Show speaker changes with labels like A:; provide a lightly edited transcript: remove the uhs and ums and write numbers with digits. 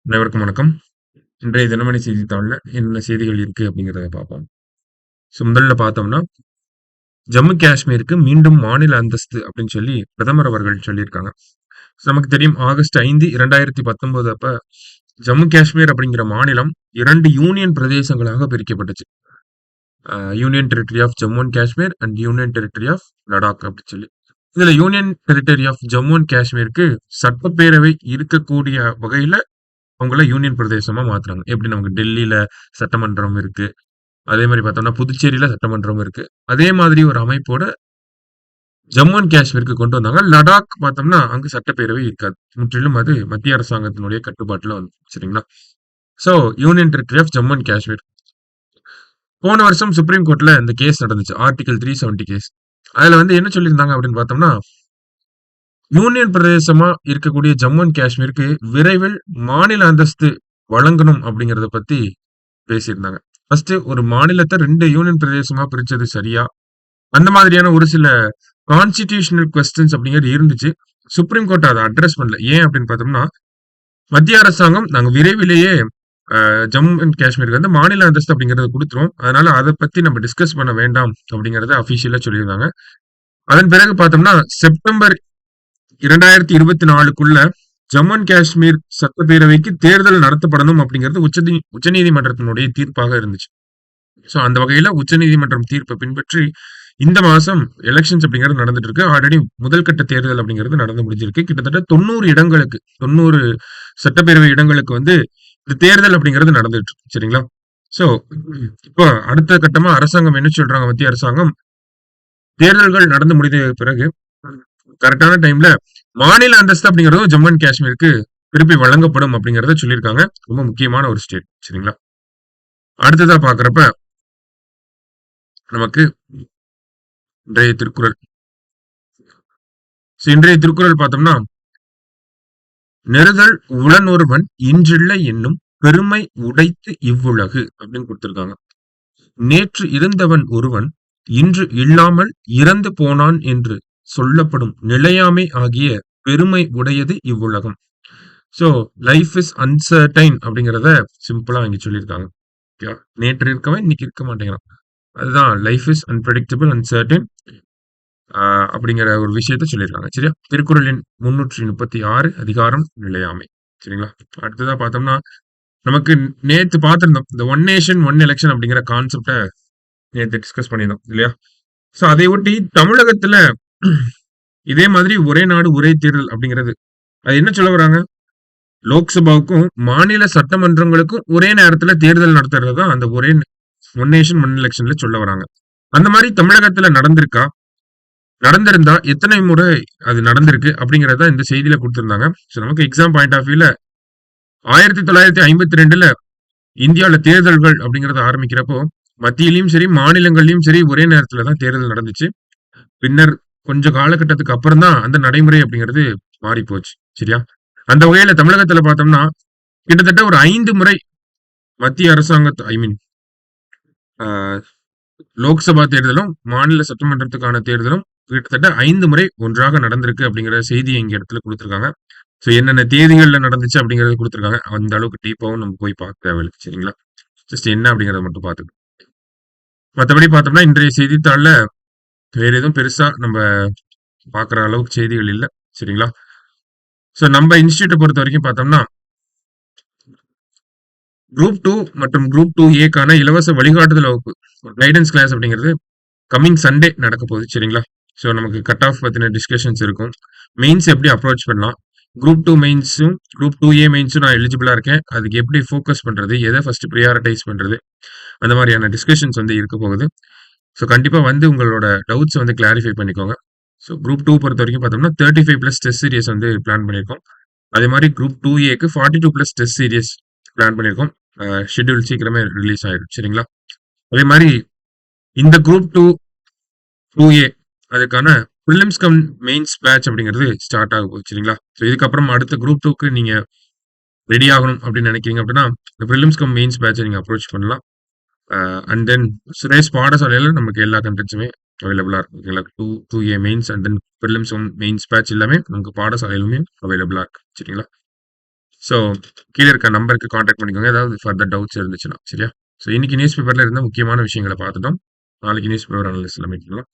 A: அனைவருக்கும் வணக்கம். இன்றைய தினமணி செய்தித்தாள்ல என்னென்ன செய்திகள் இருக்கு அப்படிங்கிறத பார்ப்போம். முதல்ல பார்த்தோம்னா, ஜம்மு காஷ்மீருக்கு மீண்டும் மாநில அந்தஸ்து அப்படின்னு சொல்லி பிரதமர் அவர்கள் சொல்லியிருக்காங்க. நமக்கு தெரியும் ஆகஸ்ட் 5, 2019 அப்ப ஜம்மு காஷ்மீர் அப்படிங்கிற மாநிலம் 2 யூனியன் பிரதேசங்களாக பிரிக்கப்பட்டுச்சு. Union territory of Jammu and Kashmir and union territory of Ladakh அப்படின்னு சொல்லி. இதுல union territory of Jammu and காஷ்மீருக்கு சட்டப்பேரவை இருக்கக்கூடிய வகையில அவங்கள யூனியன் பிரதேசமா மாத்துறாங்க. எப்படி நமக்கு டெல்லியில சட்டமன்றம் இருக்கு. அதே மாரி பார்த்தோம்னா, புதுச்சேரியில சட்டமன்றம் இருக்கு. அதே மாதிரி ஒரு அமைப்போட ஜம்மு அண்ட் காஷ்மீருக்கு கொண்டு வந்தாங்க. லடாக் பார்த்தோம்னா, அங்க சட்டப்பேரவை இருக்காது. முற்றிலும் அது மத்திய அரசாங்கத்தினுடைய கட்டுப்பாட்டுல வந்து சரிங்களா? So, union territory of Jammu and Kashmir. போன வருஷம் சுப்ரீம் கோர்ட்ல இந்த கேஸ் நடந்துச்சு. Article 370 case. அதுல வந்து என்ன சொல்லியிருந்தாங்க அப்படின்னு பார்த்தோம்னா, யூனியன் பிரதேசமா இருக்கக்கூடிய ஜம்மு அண்ட் காஷ்மீருக்கு விரைவில் மாநில அந்தஸ்து வழங்கணும் அப்படிங்கிறத பத்தி பேசியிருந்தாங்க. ஃபர்ஸ்ட் ஒரு மாநிலத்த 2 யூனியன் பிரதேசமா பிரிச்சது சரியா? அந்த மாதிரியான ஒரு சில கான்ஸ்டிடியூஷனல் கொஸ்டின்ஸ் அப்படிங்கிறது இருந்துச்சு. சுப்ரீம் கோர்ட் அத அட்ரஸ் பண்ணல. ஏன் அப்படின்னு பார்த்தோம்னா, மத்திய அரசாங்கம் நாங்க விரைவிலேயே ஜம்மு அண்ட் காஷ்மீருக்கு வந்து மாநில அந்தஸ்து அப்படிங்கிறத குடுத்துருவோம். அதனால அத பத்தி நம்ம டிஸ்கஸ் பண்ண வேண்டாம் அப்படிங்கிறத அபிஷியலா சொல்லியிருந்தாங்க. அதன் பிறகு பார்த்தோம்னா, செப்டம்பர் 2024க்குள்ள ஜம்மு அண்ட் காஷ்மீர் சட்டப்பேரவைக்கு தேர்தல் நடத்தப்படணும் அப்படிங்கிறது உச்சநீதிமன்றத்தினுடைய தீர்ப்பாக இருந்துச்சு. சோ அந்த வகையில உச்சநீதிமன்றம் தீர்ப்பை பின்பற்றி இந்த மாசம் எலெக்ஷன்ஸ் அப்படிங்கிறது நடந்துட்டு இருக்கு. ஆல்ரெடி முதல் கட்ட தேர்தல் அப்படிங்கிறது நடந்து முடிஞ்சிருக்கு. கிட்டத்தட்ட 90 சட்டப்பேரவை இடங்களுக்கு வந்து இந்த தேர்தல் அப்படிங்கிறது நடந்துட்டு இருக்கு. சரிங்களா? சோ இப்போ அடுத்த கட்டமா அரசாங்கம் என்ன சொல்றாங்க? மத்திய அரசாங்கம் தேர்தல்கள் நடந்து முடிந்த பிறகு கரெக்டான டைம்ல மாநில அந்தஸ்து அப்படிங்கிறது ஜம்மு அண்ட் காஷ்மீருக்கு திருப்பி வழங்கப்படும் அப்படிங்கறத சொல்லியிருக்காங்க. ரொம்ப முக்கியமான ஒரு ஸ்டேட். சரிங்களா? அடுத்ததா பாக்குறப்ப நமக்கு இன்றைய திருக்குறள். இன்றைய திருக்குறள் பார்த்தோம்னா, நெறுதல் உளனொருவன் இன்றில்லை என்னும் பெருமை உடைத்து இவ்வுலகு அப்படின்னு கொடுத்திருக்காங்க. நேற்று இருந்தவன் ஒருவன் இன்று இல்லாமல் இறந்து போனான் என்று சொல்லப்படும் நிலையாமை ஆகிய பெருமை உடையது இவ்வுலகம். சோ லைஃப் இஸ் அன்சர்டைன் அப்படிங்கிறத சிம்பிளா இங்க சொல்லியிருக்காங்க. நேற்று இருக்கவன் இன்னைக்கு இருக்க மாட்டேங்கிறான். அதுதான் லைஃப் இஸ் அன்பிரடிக்டபிள் அன்சர்டைன் அப்படிங்கிற ஒரு விஷயத்த சொல்லியிருக்காங்க. சரியா? திருக்குறள் எண் 336 அதிகாரம் நிலையாமை. சரிங்களா? அடுத்ததா பார்த்தோம்னா, நமக்கு நேத்து பார்த்திருந்தோம். இந்த ஒன் நேஷன் ஒன் எலெக்ஷன் அப்படிங்கிற கான்செப்ட நேத்து டிஸ்கஸ் பண்ணியிருந்தோம் இல்லையா? சோ அதை ஒட்டி தமிழகத்துல இதே மாதிரி ஒரே நாடு ஒரே தேர்தல் அப்படிங்கிறது அது என்ன சொல்ல வராங்க? லோக்சபாவுக்கும் மாநில சட்டமன்றங்களுக்கும் ஒரே நேரத்துல தேர்தல் நடத்துறது தான் அந்த ஒரே ஒன் நேஷன் ஒன் எலெக்ஷன்ல சொல்ல வராங்க. அந்த மாதிரி தமிழகத்துல நடந்திருக்கா? நடந்திருந்தா எத்தனை முறை அது நடந்திருக்கு அப்படிங்கறத இந்த செய்தியில கொடுத்திருந்தாங்க. சோ நமக்கு எக்ஸாம் பாயிண்ட் ஆஃப் வியூல 1952ல இந்தியாவுல தேர்தல்கள் அப்படிங்கறது ஆரம்பிக்கிறப்போ மத்தியிலயும் சரி மாநிலங்கள்லயும் சரி ஒரே நேரத்துல தான் தேர்தல் நடந்துச்சு. பின்னர் கொஞ்ச காலகட்டத்துக்கு அப்புறம் தான் அந்த நடைமுறை அப்படிங்கிறது மாறி போச்சு. சரியா? அந்த வகையில தமிழகத்துல பார்த்தோம்னா கிட்டத்தட்ட ஒரு 5 முறை மத்திய அரசாங்கத்து ஐ மீன் லோக்சபா தேர்தலும் மாநில சட்டமன்றத்துக்கான தேர்தலும் கிட்டத்தட்ட 5 முறை ஒன்றாக நடந்திருக்கு அப்படிங்கிற செய்தியை இங்க இடத்துல கொடுத்திருக்காங்க. சோ என்னென்ன தேதிகள்ல நடந்துச்சு அப்படிங்கறத கொடுத்திருக்காங்க. அந்த அளவுக்கு டீப்பாவும் நம்ம போய் பார்க்க தேவையில்லை. சரிங்களா? ஜஸ்ட் என்ன அப்படிங்கறத மட்டும் பார்த்துக்கணும். மத்தபடி பார்த்தோம்னா இன்றைய செய்தித்தாள்ல வேற எதுவும் பெருசா நம்ம பாக்குற அளவுக்கு செய்திகள் இல்ல. சரிங்களா? சோ நம்ம இன்ஸ்டிடியூட்டை பொறுத்த வரைக்கும் பார்த்தோம்னா குரூப் 2 மற்றும் குரூப் 2A இலவச வழிகாட்டுதல் வகுப்பு கைடன்ஸ் கிளாஸ் அப்படிங்கிறது கம்மிங் சண்டே நடக்க போகுது. சரிங்களா? சோ நமக்கு கட் ஆஃப் பத்தின டிஸ்கஷன்ஸ் இருக்கும். மெயின்ஸ் எப்படி அப்ரோச் பண்ணலாம், குரூப் 2 மெயின்ஸும் குரூப் 2A மெயின்ஸும் நான் எலிஜிபிளா இருக்கேன். அதுக்கு எப்படி ஃபோக்கஸ் பண்றது, எதை ஃபர்ஸ்ட் ப்ரியாரிட்டைஸ் பண்றது, அந்த மாதிரியான டிஸ்கஷன்ஸ் வந்து இருக்க போகுது. ஸோ கண்டிப்பா வந்து உங்களோட டவுட்ஸ் வந்து கிளாரிஃபை பண்ணிக்கோங்க. ஸோ குரூப் 2 பொறுத்த வரைக்கும் பார்த்தோம்னா 35+ டெஸ்ட் சீரியஸ் வந்து பிளான் பண்ணியிருக்கோம். அதே மாதிரி group 2A 42+ test serious plan பண்ணியிருக்கோம். ஷெட்யூல் சீக்கிரமே ரிலீஸ் ஆயிடும். சரிங்களா? அதே மாதிரி இந்த குரூப் 2A அதுக்கான ப்ரிலிம்ஸ் கம் மெயின்ஸ் பேட்ச் அப்படிங்கிறது ஸ்டார்ட் ஆக போகுது. சரிங்களா? ஸோ இதுக்கப்புறம் அடுத்த குரூப் 2க்கு நீங்க ரெடி ஆகணும் அப்படின்னு நினைக்கிறீங்க அப்படின்னா இந்த ப்ரிலிம்ஸ் கம் மெயின்ஸ் பேட்சை நீங்க அப்ரோச் பண்ணலாம். அண்ட் தென் சுரேஷ் பாடசாலையில நமக்கு எல்லா கண்டென்ட்ஸுமே அவைலபிளா இருக்கும். ஓகேங்களா? 2A mains and then prelims mains batch எல்லாமே நமக்கு பாடசாலையிலுமே அவைலபிளா இருக்கு. சரிங்களா? ஸோ கீழ இருக்க நம்பருக்கு கான்டாக்ட் பண்ணிக்கோங்க. ஏதாவது ஃபர்தர் டவுட்ஸ் இருந்துச்சுன்னா. சரியா? ஸோ இன்னைக்கு நியூஸ் பேப்பர்ல இருந்த முக்கியமான விஷயங்கள பார்த்துட்டோம். நாளைக்கு நியூஸ் பேப்பர் அனாலிசிஸ்ல மீட் பண்ணலாம்.